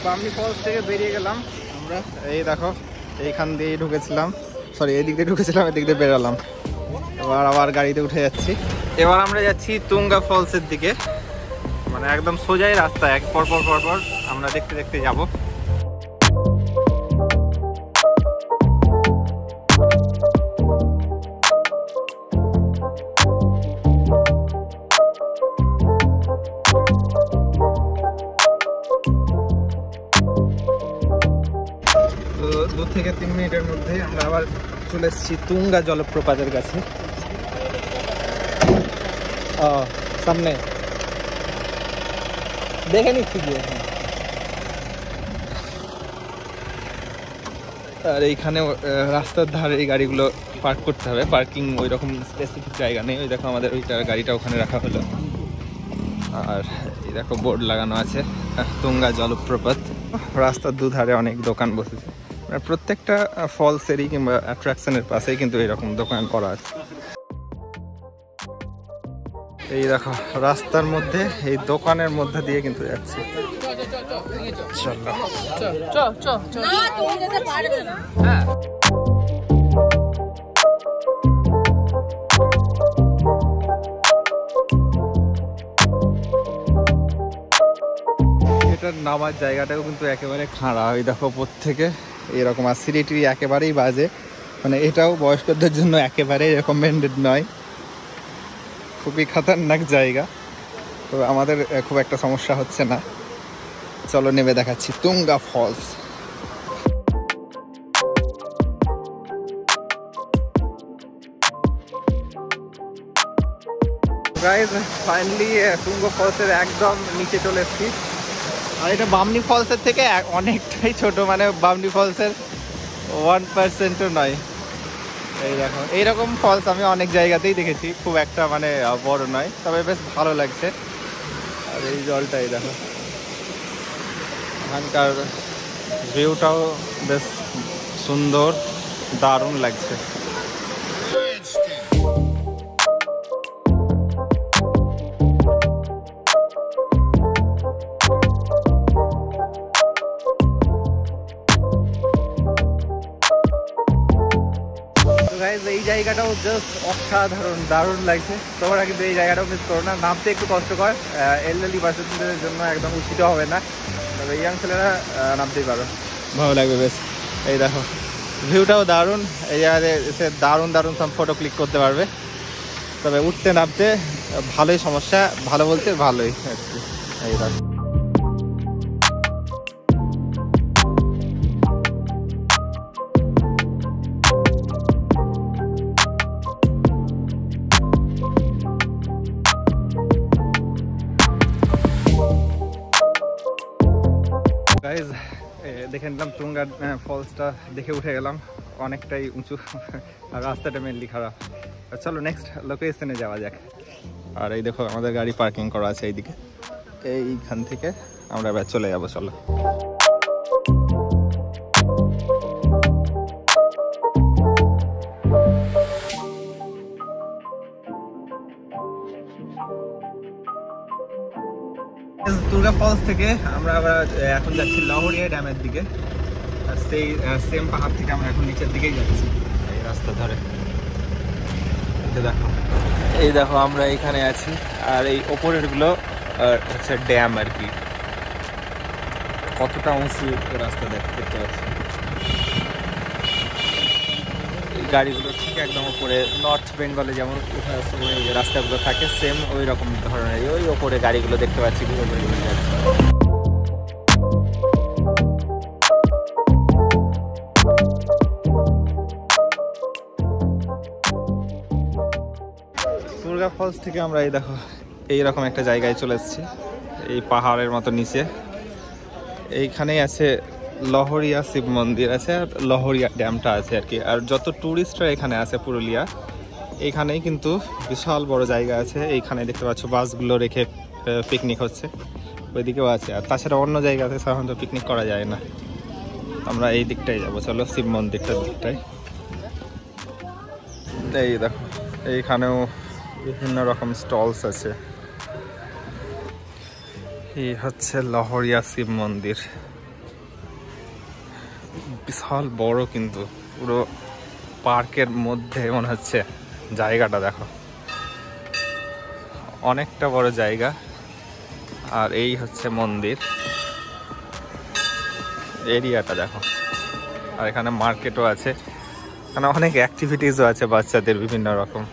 Bamni false থেকে বেরিয়ে গেলাম আমরা। এই দেখো এইখান দিয়ে ঢুকেছিলাম, সরি এই দিক দিয়ে ঢুকেছিলাম, এদিক দিয়ে বেরোলাম। এবার আবার গাড়িতে উঠে যাচ্ছি। এবার আমরা যাচ্ছি তুঙ্গা ফলসের দিকে, মানে একদম সোজাই রাস্তা, এক পর পর পর পর আমরা দেখতে দেখতে যাব। তো 2 থেকে 3 মিনিটের মধ্যে আমরা আবার চলে এসেছি তুঙ্গা জলপ্রপাতের কাছে। সামনে দেখে নিচ্ছি গিয়ে। আর এইখানে রাস্তার ধারে এই গাড়িগুলো পার্ক করতে হবে, পার্কিং ওই রকম স্পেসিফিক জায়গা নেই। ওই দেখো আমাদের ওইটার গাড়িটা ওখানে রাখা হলো। আর এই দেখো বোর্ড লাগানো আছে তুঙ্গা জলপ্রপাত। রাস্তার দুধারে অনেক দোকান বসেছে, প্রত্যেকটা ফলসেরই কিংবা অ্যাট্রাকশনের পাশেই কিন্তু এরকম দোকান করা আছে। এই দেখো রাস্তার মধ্যে এই দোকানের মধ্যে দিয়ে কিন্তু যাচ্ছে। এটার নামার জায়গাটাও কিন্তু একেবারে খাড়া। ওই দেখো উপর থেকে এরকম, আর সিঁড়িটি একেবারেই বাজে, মানে এটাও বয়স্কদের জন্য একেবারেই রেকমেন্ডেড নয়, খুবই খতরনাক জায়গা। তো আমাদের খুব একটা সমস্যা হচ্ছে না। চলো নেমে দেখাচ্ছি Tunga falls. Guys finally Tunga ফলসের একদম নিচে চলে এসেছি। আর এটা বামনি ফলসের থেকে অনেকটাই ছোট, মানে বামনি ফলসের 1%ও নয়। এই দেখো এইরকম ফলস আমি অনেক জায়গাতেই দেখেছি, খুব একটা মানে বড় নয়, তবে বেশ ভালো লাগছে। আর এই জলটাই দেখো, এখানকার ভিউটাও বেশ সুন্দর, দারুণ লাগছে। এই জায়গাটাও জাস্ট অসাধারণ, দারুণ লাগছে। তোমরা কিন্তু এই জায়গাটাও মিস করো না। নামতে একটু কষ্টকর, এলডারলি পার্সনদের জন্য একদম উচিত হবে না, তবে ইয়াং ছেলেরা নামতেই পারো, ভালো লাগবে বেশ। এই দেখো ভিউটাও দারুণ, এই জায়গাতে এসে দারুণ দারুণ সব ফটো ক্লিক করতে পারবে। তবে উঠতে নামতে ভালোই সমস্যা, ভালো বলতে ভালোই আর কি। এই দেখো গাইজ, দেখে নিলাম তুঙ্গা ফলসটা, দেখে উঠে গেলাম। অনেকটাই উঁচু আর রাস্তাটা মেনলি খারাপ। চলো নেক্সট লোকেশনে যাওয়া যাক। আর এই দেখো আমাদের গাড়ি পার্কিং করা আছে এইদিকে, এইখান থেকে আমরা এবার চলে যাবো। চলো তুঙ্গা ফলস থেকে আমরা আবার এখন যাচ্ছি লহরিয়া ড্যামের দিকে। আর সেই সেম পাহাড় থেকে আমরা এখন নিচের দিকেই যাচ্ছি এই রাস্তা ধরে। দেখো এই দেখো আমরা এখানে আছি, আর এই ওপরের গুলো হচ্ছে ড্যাম আর কি। কতটা উঁচু রাস্তা দেখতে পাচ্ছি। এই গাড়িগুলো ঠিক একদম উপরে, নর্থ বেঙ্গলে যেমন সময় রাস্তাগুলো থাকে সেম ওই রকম ধরনের ওই ওপরে গাড়িগুলো দেখতে পাচ্ছি ঘুরে ঘুরে ঘুরে যাচ্ছে। তুঙ্গা ফলস থেকে আমরা এই দেখো এইরকম একটা জায়গায় চলে এসেছি, এই পাহাড়ের মতো নিচে। এইখানেই আছে লহরিয়া শিব মন্দির আছে, আর লহরিয়া ড্যামটা আছে আর কি। আর যত ট্যুরিস্টরা এখানে আছে পুরুলিয়া, এইখানেই কিন্তু বিশাল বড় জায়গা আছে। এইখানে দেখতে পাচ্ছ বাসগুলো রেখে পিকনিক হচ্ছে, ওইদিকেও আছে। আর তাছাড়া অন্য জায়গাতে সাধারণত পিকনিক করা যায় না। আমরা এই দিকটাই যাবো, চলো শিব মন্দিরটার দিকটাই। এই দেখো এইখানেও বিভিন্ন রকম স্টলস আছে। এই হচ্ছে লহরিয়া শিব মন্দির। বিশাল বড়, কিন্তু পুরো পার্কের মধ্যে মনে হচ্ছে জায়গাটা দেখো, অনেকটা বড় জায়গা। আর এই হচ্ছে মন্দির এরিয়াটা দেখো। আর এখানে মার্কেটও আছে, এখানে অনেক অ্যাক্টিভিটিসও আছে বাচ্চাদের বিভিন্ন রকম।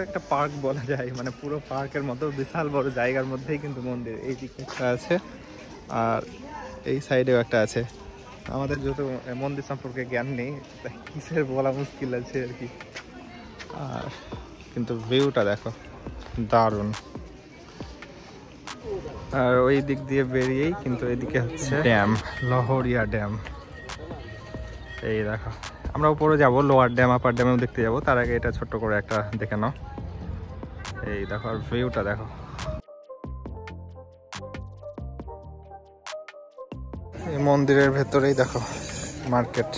একটা পার্ক বলা যায়, মানে পুরো পার্কের মতো বিশাল বড় জায়গার মধ্যেই কিন্তু মন্দির। এই দিকে একটা আছে আর এই সাইডেও একটা আছে। আমাদের যত মন্দির সম্পর্কে জ্ঞান নেই, তাই কিসের বলা মুশকিল আছে আর কি। আর কিন্তু ভিউটা দেখো দারুণ। আর ওই দিক দিয়ে বেরিয়েই কিন্তু এদিকে হচ্ছে ড্যাম, লহরিয়া ড্যাম। এই দেখো, আমরা উপরে যাবো, লোয়ার ড্যাম আপার ড্যামেও দেখতে যাবো। তার আগে এটা ছোট্ট করে একটা দেখে নাও। এই দেখো, আর ভিউটা দেখো। এই মন্দিরের ভেতরেই দেখো মার্কেট।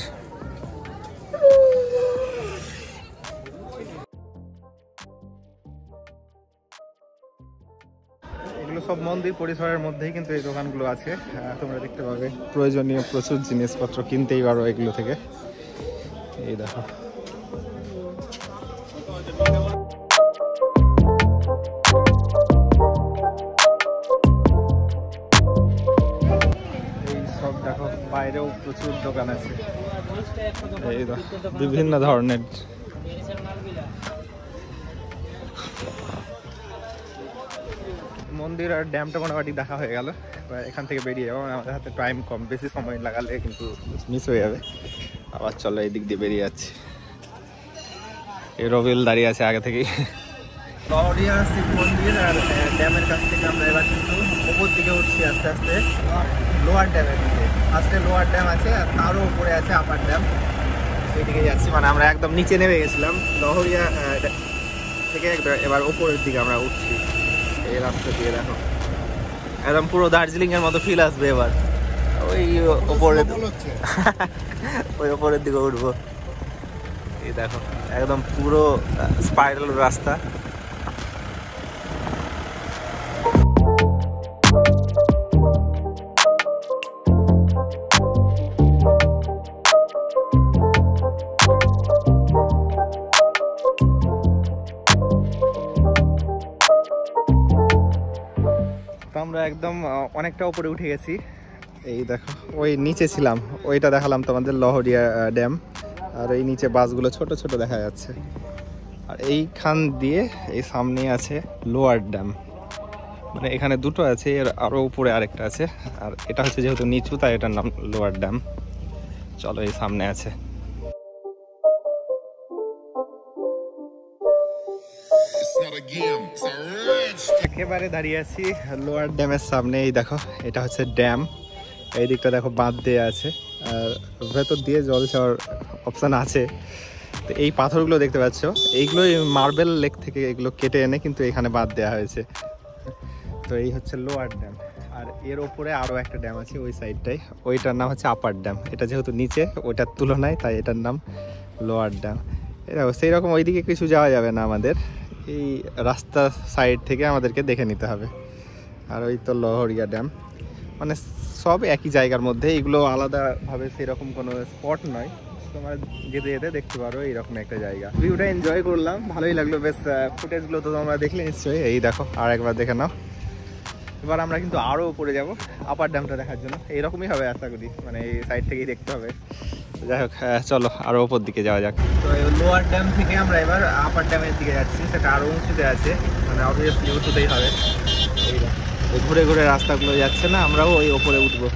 এগুলো সব মন্দির পরিসরের মধ্যেই কিন্তু এই দোকানগুলো আছে। তোমরা দেখতে পাবে প্রয়োজনীয় প্রচুর জিনিসপত্র কিনতেই পারো এগুলো থেকে। এই দেখো, এই সব দেখো বাইরেও প্রচুর দোকান আছে। এই দেখো বিভিন্ন ধরনের। মন্দির আর ড্যামটা মোটামুটি দেখা হয়ে গেল। এখান থেকে বেরিয়ে যাবো, আমাদের হাতে টাইম কম, বেশি সময় লাগালে কিন্তু মিস হয়ে যাবে। আবার চলো এই দিক দিয়ে বেরিয়ে যাচ্ছি। এই রবিউল দাঁড়িয়ে আছে আগে থেকেই। লহরিয়া শিব মন্দির আর ড্যামের কাছ থেকে আমরা এবার কিন্তু ওপর দিকে উঠছি আস্তে আস্তে লোয়ার ড্যামের দিকে। ফার্স্টে লোয়ার ড্যাম আছে আর তারও উপরে আছে আপার ড্যাম, সেই দিকে যাচ্ছি। মানে আমরা একদম নিচে নেমে গেছিলাম লহরিয়া থেকে, এবার ওপরের দিকে আমরা উঠছি এই রাস্তা দিয়ে। দেখো একদম পুরো দার্জিলিং এর মতো ফিল আসবে এবার। ওই ওপরের ওই ওপরের দিকে উঠবো। এই দেখো একদম পুরো স্পাইরাল রাস্তা। আমরা একদম অনেকটা উপরে উঠে গেছি। এই দেখো ওই নিচে ছিলাম, ওইটা দেখালাম তোমাদের লহরিয়া ড্যাম। আর এই নিচে বাসগুলো ছোট ছোট দেখা যাচ্ছে। আর এইখান দিয়ে এই সামনে আছে লোয়ার ড্যাম, মানে এখানে দুটো আছে, এর আরও উপরে আরেকটা আছে। আর এটা হচ্ছে যেহেতু নিচু তাই এটার নাম লোয়ার ড্যাম। চলো এই সামনে আছে। একেবারে দাঁড়িয়ে আছি লোয়ার ড্যামের সামনে। এই দেখো এটা হচ্ছে ড্যাম, এই দিকটা দেখো বাঁধ দেওয়া আছে আর ভেতর দিয়ে জল যাওয়ার অপশান আছে। তো এই পাথরগুলো দেখতে পাচ্ছ, এইগুলো মার্বেল লেক থেকে এগুলো কেটে এনে কিন্তু এখানে বাঁধ দেওয়া হয়েছে। তো এই হচ্ছে লোয়ার ড্যাম। আর এর ওপরে আরও একটা ড্যাম আছে ওই সাইডটাই, ওইটার নাম হচ্ছে আপার ড্যাম। এটা যেহেতু নিচে ওইটার তুলনায়, তাই এটার নাম লোয়ার ড্যাম। দেখো সেই রকম ওইদিকে কিছু যাওয়া যাবে না, আমাদের এই রাস্তা সাইড থেকে আমাদেরকে দেখে নিতে হবে। আর ওই তো লহরিয়া ড্যাম, মানে সব একই জায়গার মধ্যে, এগুলো আলাদাভাবে সেরকম কোনো স্পট নয়। তোমরা যেতে যেতে দেখতে পারো এইরকম একটা জায়গা। ভিউটা এনজয় করলাম, ভালোই লাগলো বেশ। ফুটেজগুলো তো তোমরা দেখলে নিশ্চয়ই। এই দেখো আর একবার দেখে নাও। এবার আমরা কিন্তু আরও উপরে যাব আপার ড্যামটা দেখার জন্য। এইরকমই হবে আশা করি, মানে এই সাইড থেকেই দেখতে হবে। যাই হোক চলো আরও ওপর দিকে যাওয়া যাক। তো লোয়ার ড্যাম থেকে আমরা এবার আপার ড্যামের দিকে যাচ্ছি, সেটা আরও উঁচুতে আছে, মানে অবভিয়াসলি উঁচুতেই হবে। এই ঘুরে ঘুরে রাস্তাগুলো যাচ্ছে না, আমরাও ওই ওপরে উঠবো।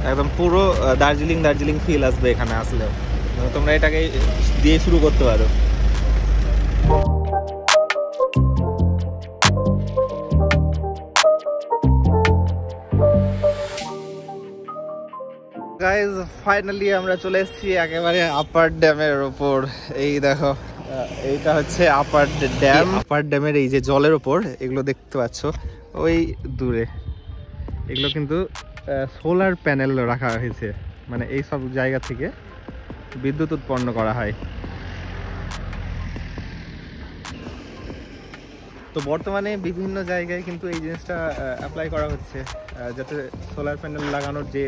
একদম পুরো দার্জিলিং ফিল আসবে এখানে আসলেও। তোমরা এটাকে দিয়ে শুরু করতে পারো। গাইজ ফাইনালি আমরা চলে এসেছি একেবারে আপার ড্যামের ওপর। এই দেখো এইটা হচ্ছে আপার ড্যাম। আপার ড্যামের এই যে জলের ওপর এগুলো দেখতে পাচ্ছ ওই দূরে, এগুলো কিন্তু সোলার প্যানেল রাখা হয়েছে, মানে এই সব জায়গা থেকে বিদ্যুৎ উৎপন্ন করা হয়। তো বর্তমানে বিভিন্ন জায়গায় কিন্তু এই জিনিসটা অ্যাপ্লাই করা হচ্ছে, যাতে সোলার প্যানেল লাগানোর যে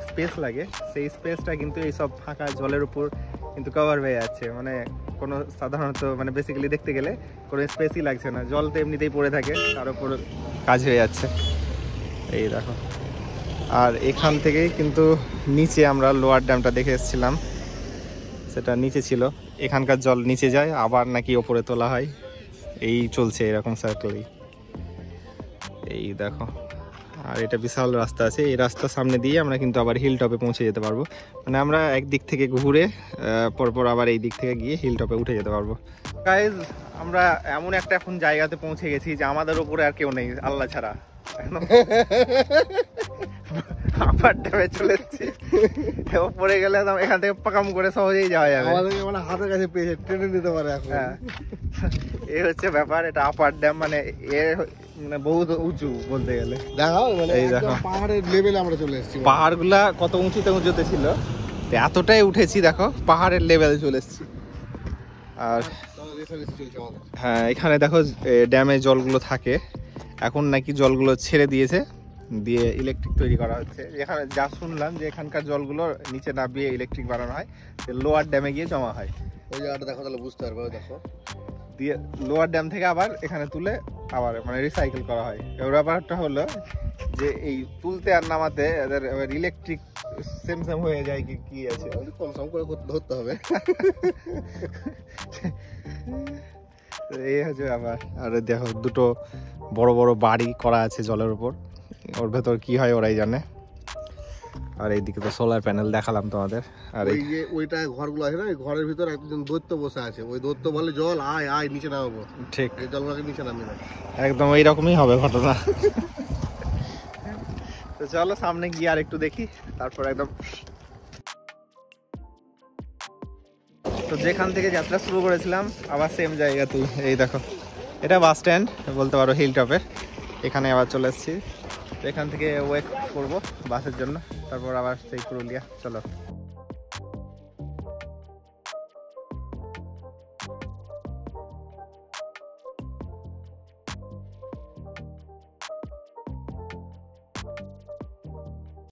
স্পেস লাগে সেই স্পেসটা কিন্তু এই সব ফাঁকা জলের উপর কিন্তু কভার হয়ে যাচ্ছে। মানে কোনো সাধারণত মানে বেসিক্যালি দেখতে গেলে কোনো স্পেসই লাগছে না, জল তো এমনিতেই পড়ে থাকে, তার উপর কাজ হয়ে যাচ্ছে। এই দেখো, আর এখান থেকেই কিন্তু নিচে আমরা লোয়ার ড্যামটা দেখে এসেছিলাম, সেটা নিচে ছিল। এখানকার জল নিচে যায়, আবার নাকি ওপরে তোলা হয়, এই চলছে এরকম সার্কেলই। এই দেখো, আর এটা বিশাল রাস্তা আছে, এই রাস্তার সামনে দিয়ে আমরা কিন্তু আবার হিল টপে পৌঁছে যেতে পারবো। মানে আমরা একদিক থেকে ঘুরে পরপর আবার এই দিক থেকে গিয়ে হিল টপে উঠে যেতে পারবো। গাইজ, আমরা এমন একটা এখন জায়গাতে পৌঁছে গেছি যে আমাদের উপরে আর কেউ নেই আল্লাহ ছাড়া। আপার ড্যামে চলে এসেছি, পড়ে গেলে এখান থেকে পাকাম করে সহজেই যাওয়া যাবে, মানে হাতের কাছে পেয়েছে, ট্রেনে নিতে পারে এখন। হ্যাঁ, এই হচ্ছে ব্যাপার। এটা আপার ড্যাম, মানে মানে বহুত উঁচু বলতে গেলে। দেখাও, মানে এই দেখো পাহাড়ের লেভেলে আমরা চলে এসেছি। পাহাড়গুলা কত উঁচুতে ছিল, এতটাই উঠেছি দেখো, পাহাড়ের লেভেলে চলে এসেছি। আর হ্যাঁ, এখানে দেখো ড্যামে জলগুলো থাকে, এখন নাকি জলগুলো ছেড়ে দিয়েছে, দিয়ে ইলেকট্রিক তৈরি করা হচ্ছে। এখানে যা শুনলাম যে এখানকার জলগুলো নিচে নামিয়ে ইলেকট্রিক বানানো হয়, লোয়ার ড্যামে গিয়ে জমা হয়। ওই জায়গাটা দেখো, তাহলে বুঝতে পারবে। দেখো, দিয়ে লোয়ার ড্যাম থেকে আবার এখানে তুলে আবার মানে রিসাইকেল করা হয়। এবার ব্যাপারটা হলো যে এই তুলতে আর নামাতে এদের ইলেকট্রিক সেম হয়ে যায় কি আছে, কম সম করে ধরতে হবে। এই হচ্ছে ব্যাপার। আর দেখো, দুটো বড় বড় বাড়ি করা আছে জলের উপর, ওর ভেতর কি হয় ওরাই জানে। আর এইদিকে তো সোলার প্যানেল দেখালাম তোমাদের। আর ওই যে ওইটা ঘরগুলো আছে না, ঘরের ভিতর একজন দৈত্য বসে আছে, ওই দৈত্য বলে জল আয় আয় নিচে নামাবো। ঠিক, এই জলগুলোকে নিচে নামিয়ে দেয়, একদম এইরকমই হবে ঘটনা। তো চলো সামনে গিয়ে আর একটু দেখি, তারপর একদম। তো যেখান থেকে যাত্রা শুরু করেছিলাম আবার সেম জায়গাতেই। এই দেখো, এটা বাস স্ট্যান্ড বলতে পারো হিল টপের, এখানে আবার চলে এসেছি। তো এখান থেকে ওয়েট করবো বাসের জন্য, তারপর আবার সেই পুরুলিয়া। চলো।